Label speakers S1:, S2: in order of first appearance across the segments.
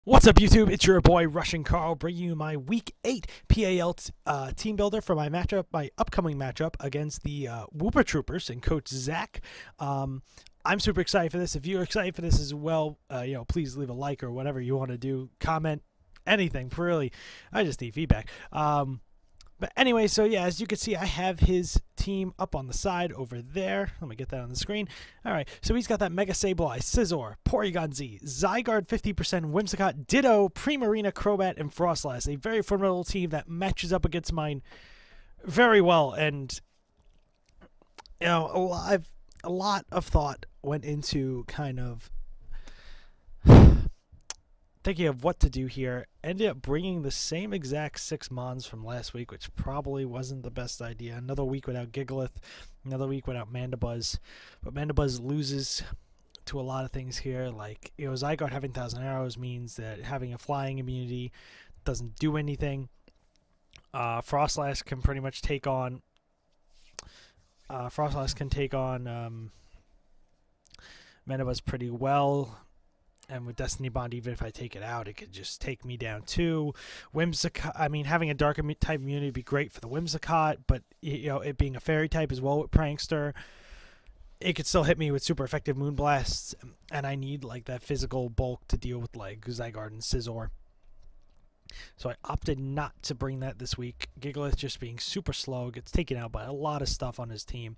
S1: What's up, YouTube? It's your boy RussianCarl, bringing you my Week 8 PAL team builder for my upcoming matchup against the Wooper Troopers and Coach Zach. I'm super excited for this. If you're excited for this as well, please leave a like or whatever you want to do. Comment, anything, really. I just need feedback. But anyway, so yeah, as you can see, I have his team up on the side over there. Let me get that on the screen. All right, so he's got that Mega Sableye, Scizor, Porygon Z, Zygarde 50%, Whimsicott, Ditto, Primarina, Crobat, and Snorlaxs. A very formidable team that matches up against mine very well. And, you know, a lot of thought went into kind of thinking of what to do here. Ended up bringing the same exact 6 Mons from last week, which probably wasn't the best idea. Another week without Gigalith, another week without Mandibuzz. But Mandibuzz loses to a lot of things here. Like, Zygarde having 1,000 Arrows means that having a flying immunity doesn't do anything. Snorlaxs can pretty much take on... Snorlaxs can take on Mandibuzz pretty well. And with Destiny Bond, even if I take it out, it could just take me down too. Whimsicott, I mean, having a dark type immunity would be great for the Whimsicott, but it being a fairy type as well with Prankster, it could still hit me with super effective Moonblasts, and I need like that physical bulk to deal with like Zygarde and Scizor. So I opted not to bring that this week. Gigalith just being super slow, gets taken out by a lot of stuff on his team.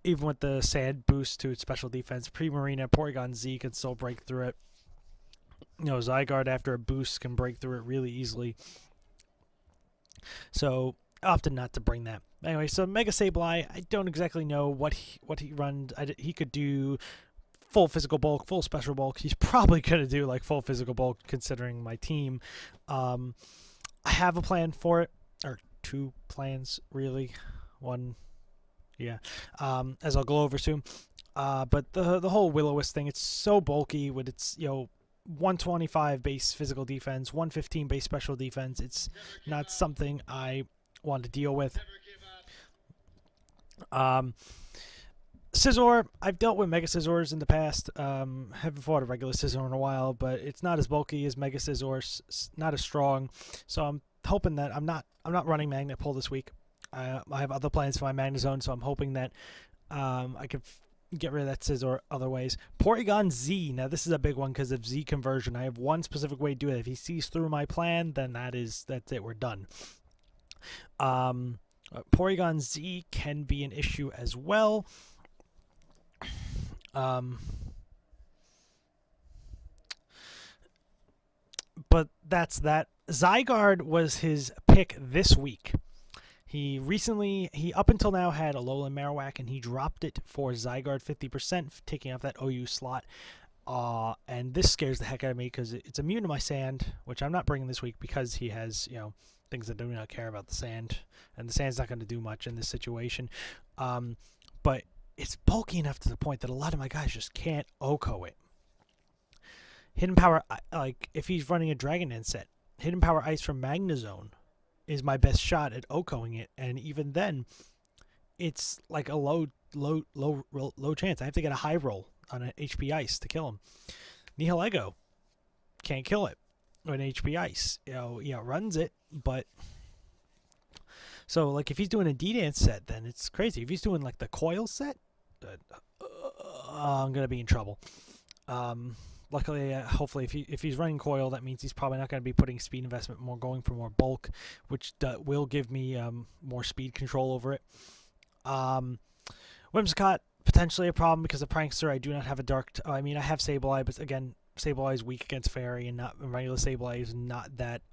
S1: Even with the sand boost to its special defense, Primarina, Porygon Z can still break through it. Zygarde after a boost can break through it really easily. So I opted not to bring that. Anyway, so Mega Sableye, I don't exactly know what he runs. He could do full physical bulk, full special bulk. He's probably going to do like full physical bulk considering my team. I have a plan for it, or 2 plans really. One. Yeah, as I'll go over soon. But the whole Will-O-Wisp thing, it's so bulky with its 125 base physical defense, 115 base special defense. It's not something I want to deal with. Scizor, I've dealt with Mega Scizors in the past. Haven't fought a regular Scizor in a while, but it's not as bulky as Mega Scizor, not as strong. So I'm hoping that I'm not running Magnet Pull this week. I have other plans for my Magnezone, so I'm hoping that I can get rid of that Scizor other ways. Porygon Z. Now, this is a big one because of Z conversion. I have one specific way to do it. If he sees through my plan, then that's it. We're done. Porygon Z can be an issue as well. But that's that. Zygarde was his pick this week. He up until now had Alolan Marowak, and he dropped it for Zygarde 50%, taking off that OU slot. And this scares the heck out of me because it's immune to my sand, which I'm not bringing this week because he has, things that do not care about the sand. And the sand's not going to do much in this situation. But it's bulky enough to the point that a lot of my guys just can't OHKO it. Hidden Power, like if he's running a Dragon Dance set, Hidden Power Ice from Magnezone is my best shot at OHKOing it, and even then, it's like a low chance. I have to get a high roll on an HP Ice to kill him. Nihilego can't kill it with an HP Ice. Runs it, but so like if he's doing a D-Dance set, then it's crazy. If he's doing like the Coil set, I'm gonna be in trouble. Luckily, hopefully, if he's running Coil, that means he's probably not going to be putting speed investment, going for more bulk, which will give me more speed control over it. Whimsicott, potentially a problem because of Prankster. I do not have a dark... I have Sableye, but again, Sableye is weak against Fairy, and regular Sableye is not that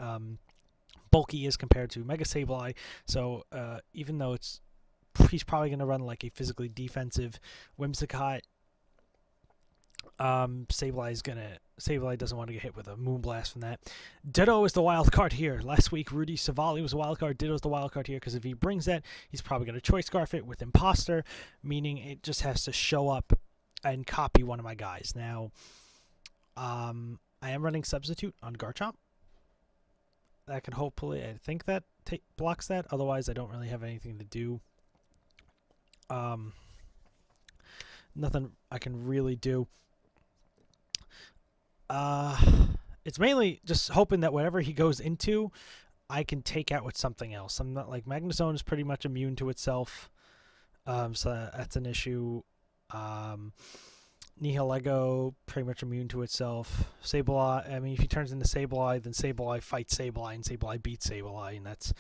S1: bulky as compared to Mega Sableye. So even though he's probably going to run like a physically defensive Whimsicott, Sableye doesn't want to get hit with a Moonblast from that. Ditto is the wild card here. Last week, Rudy Savali was a wild card. Ditto's the wild card here because if he brings that, he's probably going to Choice Scarf it with Imposter, meaning it just has to show up and copy one of my guys. Now, I am running Substitute on Garchomp. That can hopefully, I think that blocks that. Otherwise, I don't really have anything to do. Nothing I can really do. it's mainly just hoping that whatever he goes into, I can take out with something else. I'm not like Magnezone is pretty much immune to itself, so that's an issue. Nihilego pretty much immune to itself. Sableye, I mean, if he turns into Sableye, then Sableye fights Sableye, and Sableye beats Sableye, and that's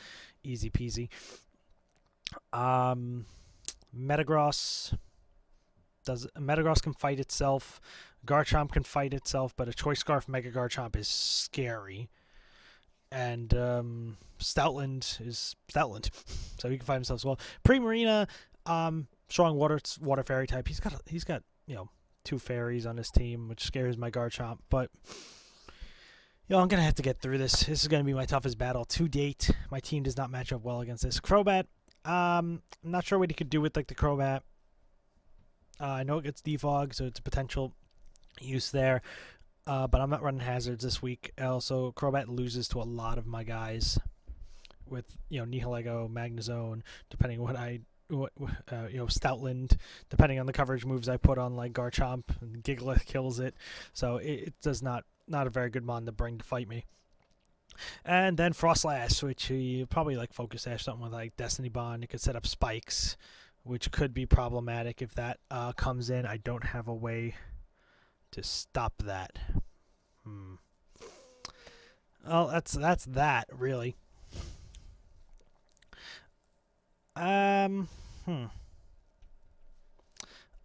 S1: easy peasy. Metagross can fight itself. Garchomp can fight itself, but a Choice Scarf Mega Garchomp is scary. And Stoutland is Stoutland, so he can fight himself as well. Primarina, strong water fairy type. He's got 2 fairies on his team, which scares my Garchomp. But I'm gonna have to get through this. This is gonna be my toughest battle to date. My team does not match up well against this Crobat. I'm not sure what he could do with like the Crobat. I know it gets defog, so it's a potential use there. But I'm not running hazards this week. Also, Crobat loses to a lot of my guys with Nihilego, Magnezone, depending on Stoutland, depending on the coverage moves I put on like Garchomp, and Gigalith kills it. So it does not a very good mon to bring to fight me. And then Frostlass, which you probably like Focus Sash, something with like Destiny Bond. It could set up spikes, which could be problematic if that comes in. I don't have a way to stop that. Well, that's that really.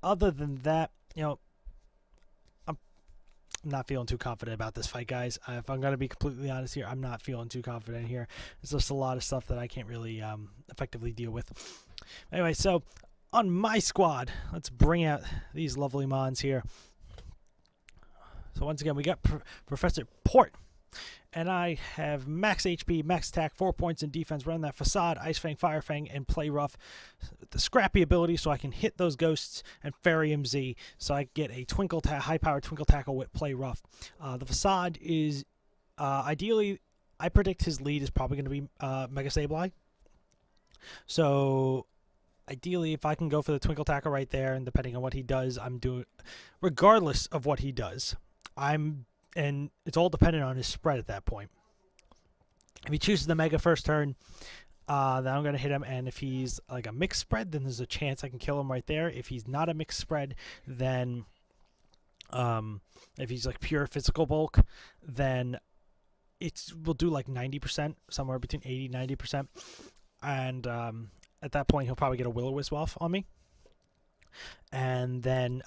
S1: Other than that, I'm not feeling too confident about this fight, guys. If I'm going to be completely honest here, I'm not feeling too confident here. There's just a lot of stuff that I can't really effectively deal with. Anyway, so on my squad, let's bring out these lovely mons here. So once again, we got Professor Port. And I have max HP, max attack, 4 points in defense, run that Facade, Ice Fang, Fire Fang, and Play Rough. The Scrappy ability so I can hit those ghosts and Fairy MZ so I get a high-powered Twinkle Tackle with Play Rough. The Facade is, ideally, I predict his lead is probably going to be Mega Sableye. So ideally, if I can go for the Twinkle Tackle right there, and depending on what he does, I'm doing, regardless of what he does, and it's all dependent on his spread at that point. If he chooses the Mega first turn, then I'm going to hit him, and if he's like a mixed spread, then there's a chance I can kill him right there. If he's not a mixed spread, then if he's like pure physical bulk, then we'll do like 90%, somewhere between 80-90%, and at that point he'll probably get a Will-O-Wisp off on me, and then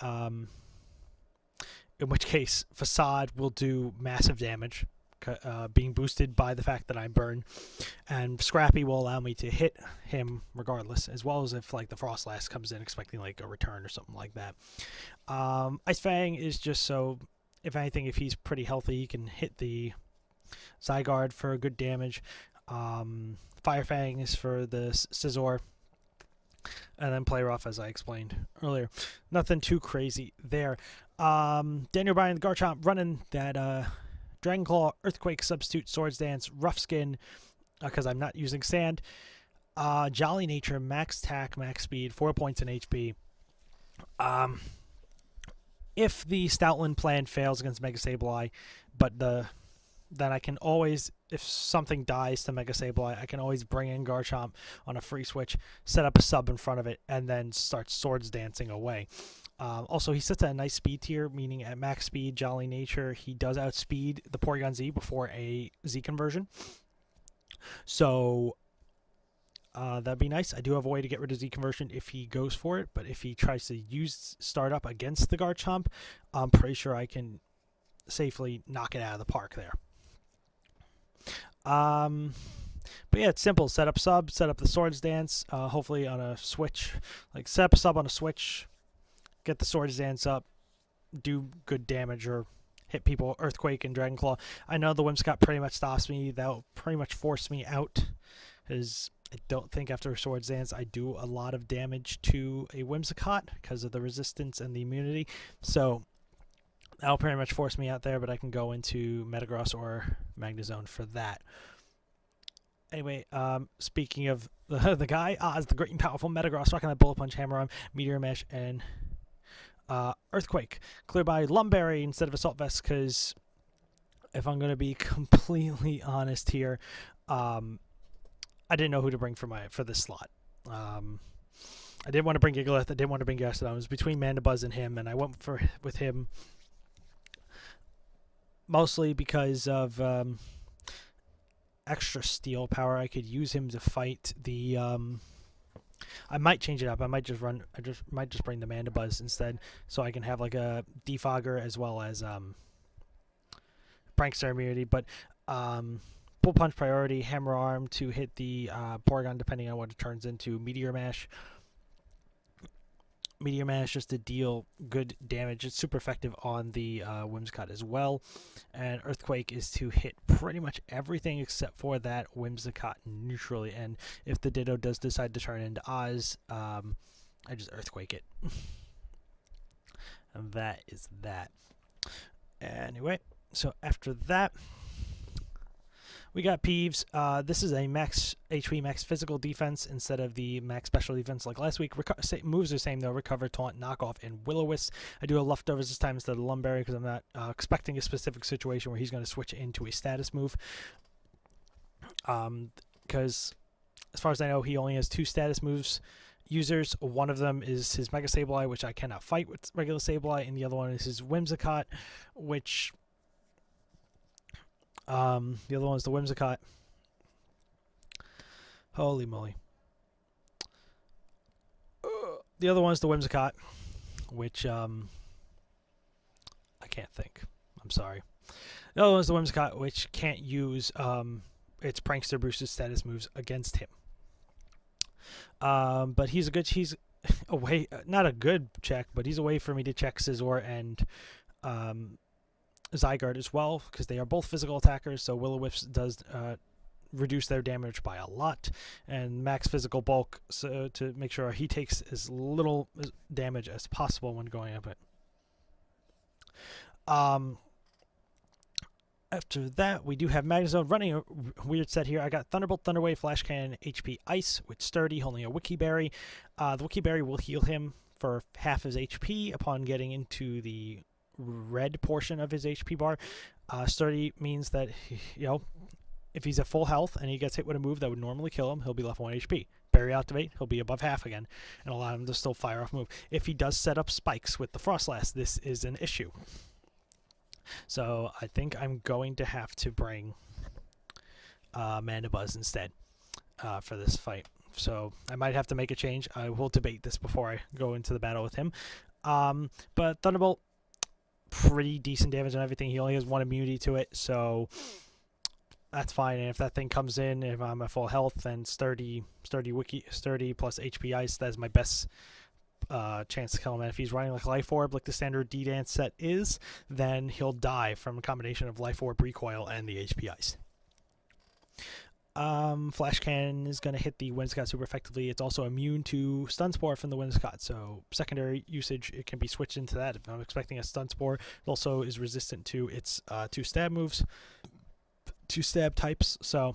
S1: in which case Facade will do massive damage, being boosted by the fact that I burn, and Scrappy will allow me to hit him regardless, as well as if like the Frostlass comes in expecting like a return or something like that. Ice Fang is just so, if anything, if he's pretty healthy, he can hit the Zygarde for good damage. Fire Fang is for the Scizor, and then Play Rough, as I explained earlier. Nothing too crazy there. Daniel Bryan, Garchomp, running that Dragon Claw, Earthquake, Substitute, Swords Dance, Rough Skin, because I'm not using Sand. Jolly Nature, max attack, max speed, 4 points in HP. If the Stoutland plan fails against Mega Sableye, then I can always, if something dies to Mega Sableye, I can always bring in Garchomp on a free switch, set up a sub in front of it, and then start Swords Dancing away. Also, he sits at a nice speed tier, meaning at max speed, Jolly Nature, he does outspeed the Porygon Z before a Z conversion. So that'd be nice. I do have a way to get rid of Z conversion if he goes for it, but if he tries to use startup against the Garchomp, I'm pretty sure I can safely knock it out of the park there. But yeah, it's simple. Set up sub, set up the Swords Dance, hopefully on a switch. Like, set up a sub on a switch, get the Swords Dance up, do good damage, or hit people Earthquake and Dragon Claw. I know the Whimsicott pretty much stops me. That'll pretty much force me out, because I don't think after Swords Dance I do a lot of damage to a Whimsicott because of the resistance and the immunity. So that'll pretty much force me out there, but I can go into Metagross or Magnezone for that. Anyway, speaking of the guy, Oz, the great and powerful Metagross, rocking that Bullet Punch, Hammer Arm, Meteor Mesh, and Earthquake. Clear by Lumberry instead of Assault Vest, because if I'm going to be completely honest here, I didn't know who to bring for this slot. I didn't want to bring Gigalith. I didn't want to bring Gastrodon. It was between Mandibuzz and him, and I went with him mostly because of extra steel power. I could use him to fight the. I might change it up. I might just bring the Mandibuzz instead, so I can have like a Defogger as well as Prankster immunity. But Pull Punch priority, Hammer Arm to hit the Porygon depending on what it turns into. Meteor Mash. Meteor Mash just to deal good damage. It's super effective on the Whimsicott as well. And Earthquake is to hit pretty much everything except for that Whimsicott neutrally. And if the Ditto does decide to turn into Oz, I just Earthquake it. And that is that. Anyway, so after that, we got Peeves. This is a max HP, max physical defense instead of the max special defense like last week. Moves are the same though. Recover, Taunt, Knockoff, and Will-O-Wisp. I do a Leftovers this time instead of Lumberry because I'm not expecting a specific situation where he's going to switch into a status move. Because as far as I know, he only has 2 status moves users. One of them is his Mega Sableye, which I cannot fight with regular Sableye, and the other one is his Whimsicott, which... the other one is the Whimsicott. Holy moly. The other one is the Whimsicott, which, I can't think. I'm sorry. The other one is the Whimsicott, which can't use, its Prankster Bruce's status moves against him. But he's a way, not a good check, but he's a way for me to check Scizor and, Zygarde as well, because they are both physical attackers, so Will-O-Wisp does reduce their damage by a lot, and max physical bulk, so to make sure he takes as little damage as possible when going up it. After that, we do have Magnezone running a weird set here. I got Thunderbolt, Thunderwave, Flash Cannon, HP Ice with Sturdy, holding a Wiki Berry. The Wiki Berry will heal him for half his HP upon getting into the red portion of his HP bar. Sturdy means that, if he's at full health and he gets hit with a move that would normally kill him, he'll be left 1 HP. Berry activate, he'll be above half again, and allow him to still fire off move. If he does set up spikes with the Frostlass, this is an issue. So I think I'm going to have to bring Mandibuzz instead for this fight. So I might have to make a change. I will debate this before I go into the battle with him. But Thunderbolt, pretty decent damage and everything. He only has 1 immunity to it, so that's fine. And if that thing comes in, if I'm at full health, then Sturdy plus HP Ice, that's my best chance to kill him. And if he's running like Life Orb, like the standard D-Dance set is, then he'll die from a combination of Life Orb, Recoil, and the HP Ice. Flash Cannon is going to hit the Whimsicott super effectively. It's also immune to Stun Spore from the Whimsicott, so secondary usage, it can be switched into that. If I'm expecting a Stun Spore, it also is resistant to its 2 stab moves, 2 stab types, so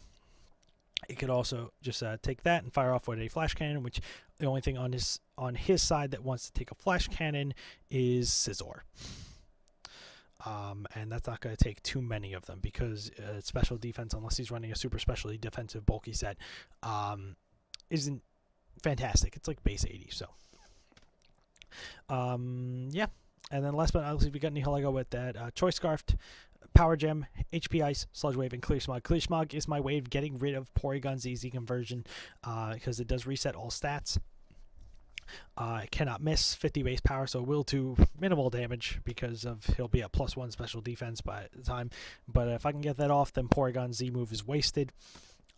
S1: it could also just take that and fire off with a Flash Cannon, which the only thing on his side that wants to take a Flash Cannon is Scizor. And that's not going to take too many of them because special defense, unless he's running a super specially defensive bulky set, isn't fantastic. It's like base 80, so. Yeah. And then last but not least, we got Nihilego with that Choice Scarf, Power Gem, HP Ice, Sludge Wave, and Clear Smog. Clear Smog is my way of getting rid of Porygon's easy conversion because it does reset all stats. It cannot miss 50 base power, so it will do minimal damage because of he'll be at +1 special defense by the time. But if I can get that off, then Porygon Z move is wasted.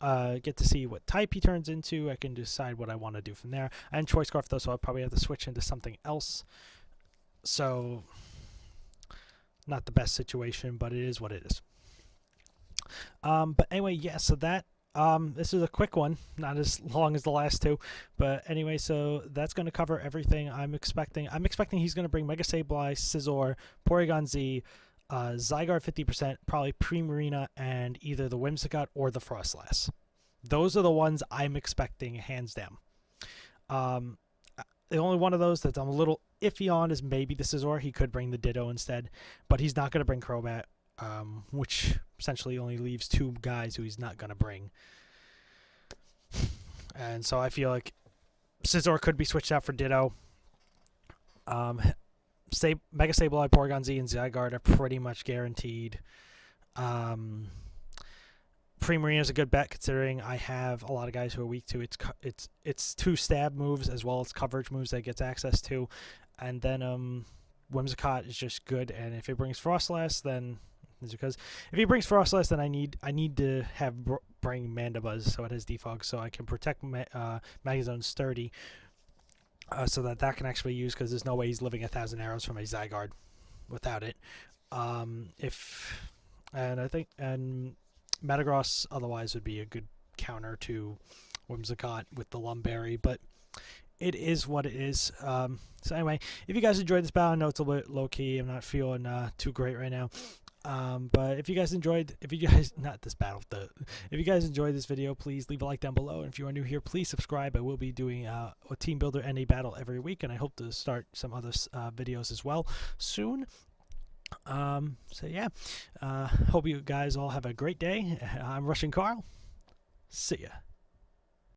S1: Get to see what type he turns into. I can decide what I want to do from there. And Choice Scarf though, so I'll probably have to switch into something else. So not the best situation, but it is what it is. But anyway, yeah, so that this is a quick one, not as long as the last 2, but anyway, so that's going to cover everything I'm expecting. I'm expecting he's going to bring Mega Sableye, Scizor, Porygon Z, Zygarde 50%, probably Primarina, and either the Whimsicott or the Frostlass. Those are the ones I'm expecting, hands down. The only one of those that I'm a little iffy on is maybe the Scizor. He could bring the Ditto instead, but he's not going to bring Crobat. which essentially only leaves 2 guys who he's not going to bring. And so I feel like Scizor could be switched out for Ditto. Mega Sableye, Porygon Z, and Zygarde are pretty much guaranteed. Primarina is a good bet considering I have a lot of guys who are weak to it's 2 stab moves as well as coverage moves that it gets access to, and then Whimsicott is just good. And if it brings Frostlass, then it's because if he brings Frostlass, then I need to bring Mandibuzz so it has defog so I can protect Magazone Sturdy, so that can actually use, because there's no way he's living 1,000 arrows from a Zygarde without it. And Metagross otherwise would be a good counter to Whimsicott with the Lumberry, but it is what it is. So anyway, if you guys enjoyed this battle, I know it's a bit low key. I'm not feeling too great right now. But if you guys enjoyed this video, please leave a like down below. And if you are new here, please subscribe. I will be doing a team builder and a battle every week, and I hope to start some other videos as well soon. So yeah, hope you guys all have a great day. I'm RussianCarl. See ya.